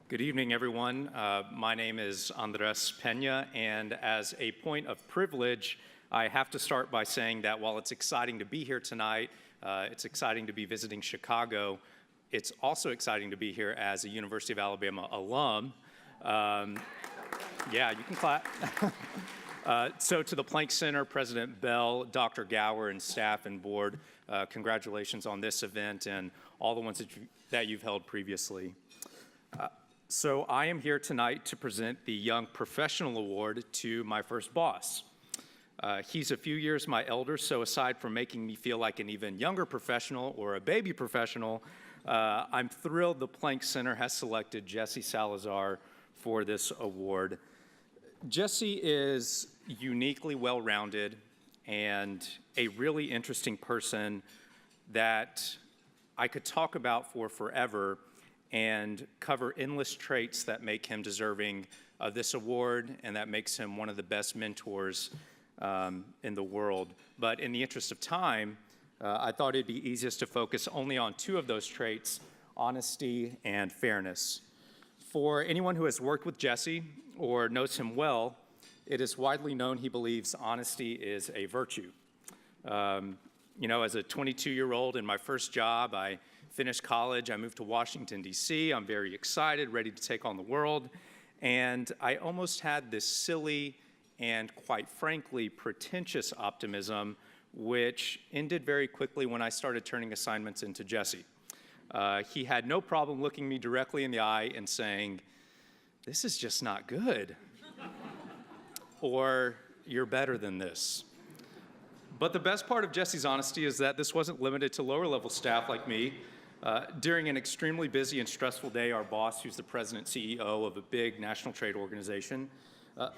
Good evening, everyone. My name is Andres Pena, and as a point of privilege, I have to start by saying that while it's exciting to be here tonight, it's exciting to be visiting Chicago, it's also exciting to be here as a University of Alabama alum. Yeah, you can clap. So to the Planck Center, President Bell, Dr. Gower, and staff and board, congratulations on this event and all the ones that you've held previously. So I am here tonight to present the Young Professional Award to my first boss. He's a few years my elder, so aside from making me feel like an even younger professional or a baby professional, I'm thrilled the Planck Center has selected Jesse Salazar for this award. Jesse is uniquely well-rounded and a really interesting person that I could talk about for forever and cover endless traits that make him deserving of this award and that makes him one of the best mentors in the world. But in the interest of time, I thought it'd be easiest to focus only on two of those traits, honesty and fairness. For anyone who has worked with Jesse or knows him well, it is widely known he believes honesty is a virtue. You know, as a 22-year-old in my first job, I finished college, I moved to Washington, D.C. I'm very excited, ready to take on the world, and I almost had this silly and quite frankly pretentious optimism, which ended very quickly when I started turning assignments into Jesse. He had no problem looking me directly in the eye and saying, "This is just not good," or "You're better than this." But the best part of Jesse's honesty is that this wasn't limited to lower-level staff like me. During an extremely busy and stressful day, our boss, who's the president CEO of a big national trade organization,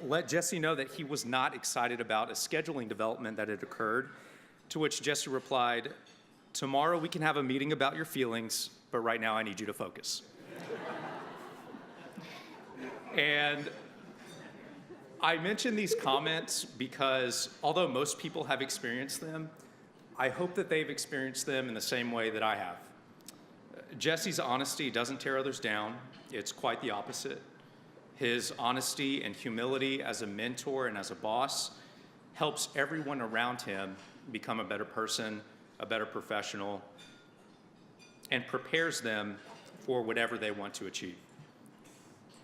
let Jesse know that he was not excited about a scheduling development that had occurred, to which Jesse replied, "Tomorrow we can have a meeting about your feelings, but right now I need you to focus." And I mention these comments because although most people have experienced them, I hope that they've experienced them in the same way that I have. Jesse's honesty doesn't tear others down. It's quite the opposite. His honesty and humility as a mentor and as a boss helps everyone around him become a better person, a better professional, and prepares them for whatever they want to achieve.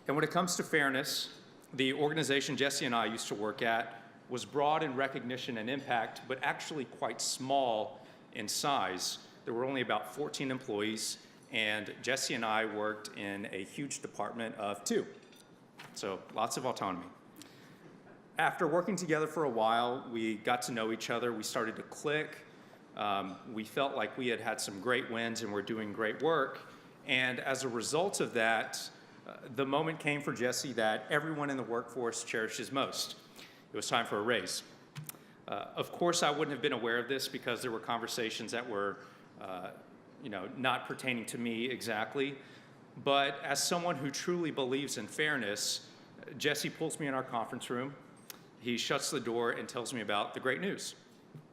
And when it comes to fairness, the organization Jesse and I used to work at was broad in recognition and impact, but actually quite small in size. There were only about 14 employees, and Jesse and I worked in a huge department of 2. So lots of autonomy. After working together for a while, we got to know each other. We started to click. We felt like we had had some great wins and were doing great work. And as a result of that, the moment came for Jesse that everyone in the workforce cherishes most. It was time for a raise. Of course, I wouldn't have been aware of this because there were conversations that were not pertaining to me exactly. But as someone who truly believes in fairness, Jesse pulls me in our conference room. He shuts the door and tells me about the great news.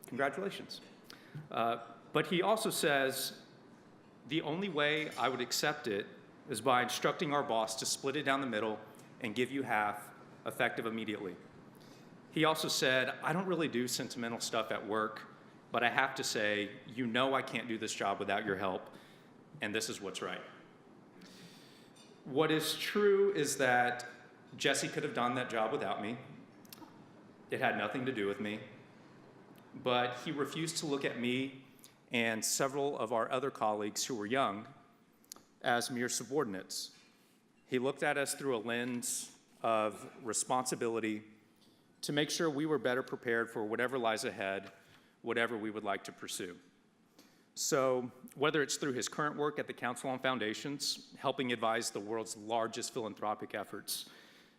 Congratulations. But he also says, the only way I would accept it is by instructing our boss to split it down the middle and give you half, effective immediately. He also said, I don't really do sentimental stuff at work, but I have to say, you know I can't do this job without your help, and this is what's right. What is true is that Jesse could have done that job without me. It had nothing to do with me, but he refused to look at me and several of our other colleagues who were young as mere subordinates. He looked at us through a lens of responsibility to make sure we were better prepared for whatever lies ahead, whatever we would like to pursue. So whether it's through his current work at the Council on Foundations, helping advise the world's largest philanthropic efforts,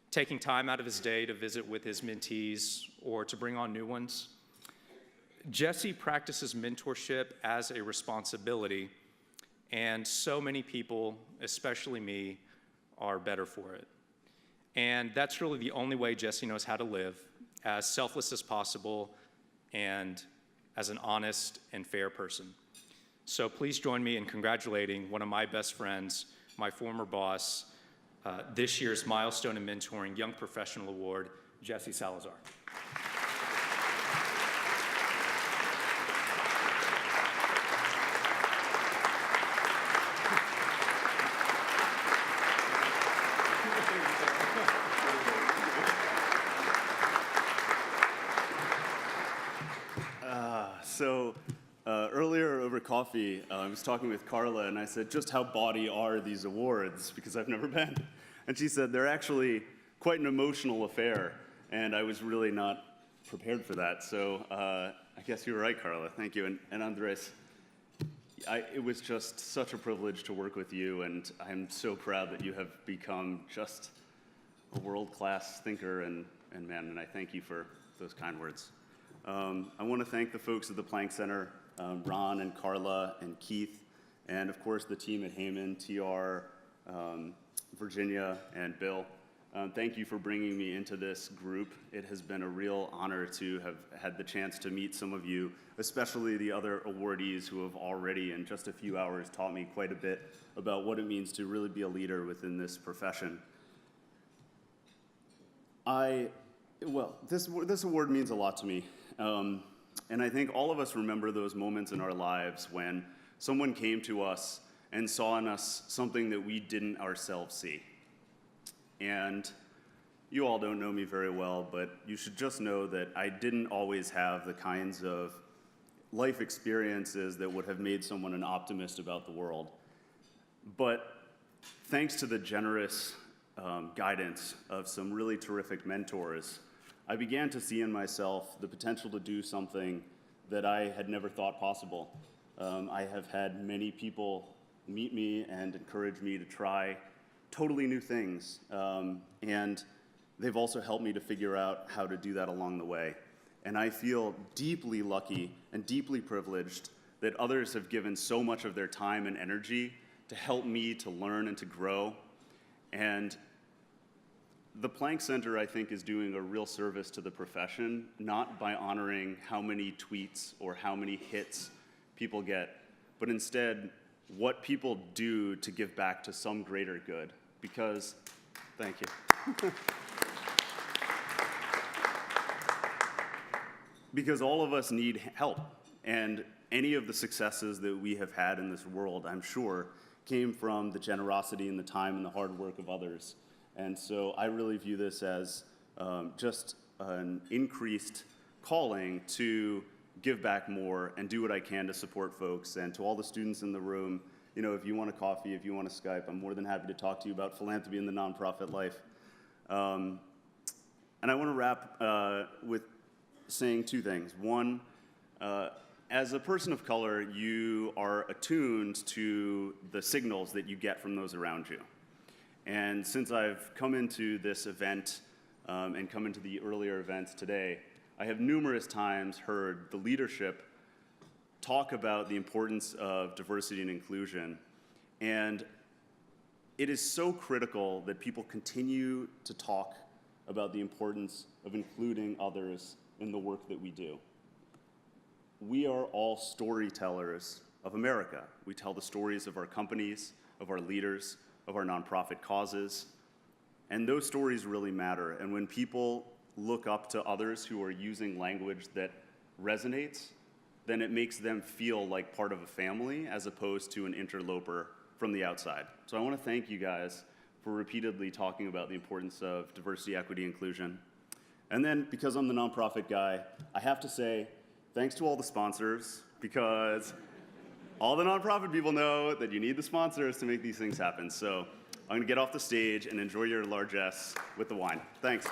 taking time out of his day to visit with his mentees or to bring on new ones, Jesse practices mentorship as a responsibility, and so many people, especially me, are better for it. And that's really the only way Jesse knows how to live, as selfless as possible and as an honest and fair person. So please join me in congratulating one of my best friends, my former boss, this year's Milestone in Mentoring Young Professional Award, Jesse Salazar. Earlier over coffee, I was talking with Carla, and I said, just how bawdy are these awards? Because I've never been. And she said, they're actually quite an emotional affair, and I was really not prepared for that. So I guess you were right, Carla. Thank you. And Andres, it was just such a privilege to work with you, and I'm so proud that you have become just a world-class thinker and man, and I thank you for those kind words. I want to thank the folks at the Planck Center, Ron and Carla and Keith, and of course the team at Heyman, TR, Virginia, and Bill. Thank you for bringing me into this group. It has been a real honor to have had the chance to meet some of you, especially the other awardees who have already in just a few hours taught me quite a bit about what it means to really be a leader within this profession. This award means a lot to me. And I think all of us remember those moments in our lives when someone came to us and saw in us something that we didn't ourselves see. And you all don't know me very well, but you should just know that I didn't always have the kinds of life experiences that would have made someone an optimist about the world. But thanks to the generous guidance of some really terrific mentors, I began to see in myself the potential to do something that I had never thought possible. I have had many people meet me and encourage me to try totally new things, and they've also helped me to figure out how to do that along the way. And I feel deeply lucky and deeply privileged that others have given so much of their time and energy to help me to learn and to grow. And the Planck Center, I think, is doing a real service to the profession, not by honoring how many tweets or how many hits people get, but instead what people do to give back to some greater good. Because, thank you. Because all of us need help, and any of the successes that we have had in this world, I'm sure, came from the generosity and the time and the hard work of others. And so I really view this as just an increased calling to give back more and do what I can to support folks. And to all the students in the room, you know, if you want a coffee, if you want to Skype, I'm more than happy to talk to you about philanthropy in the nonprofit life. And I want to wrap with saying two things. One, as a person of color, you are attuned to the signals that you get from those around you. And since I've come into this event and come into the earlier events today, I have numerous times heard the leadership talk about the importance of diversity and inclusion. And it is so critical that people continue to talk about the importance of including others in the work that we do. We are all storytellers of America. We tell the stories of our companies, of our leaders, of our nonprofit causes, and those stories really matter. And when people look up to others who are using language that resonates, then it makes them feel like part of a family as opposed to an interloper from the outside. So I want to thank you guys for repeatedly talking about the importance of diversity, equity, inclusion. And then, because I'm the nonprofit guy, I have to say thanks to all the sponsors, because all the nonprofit people know that you need the sponsors to make these things happen. So I'm going to get off the stage and enjoy your largesse with the wine. Thanks.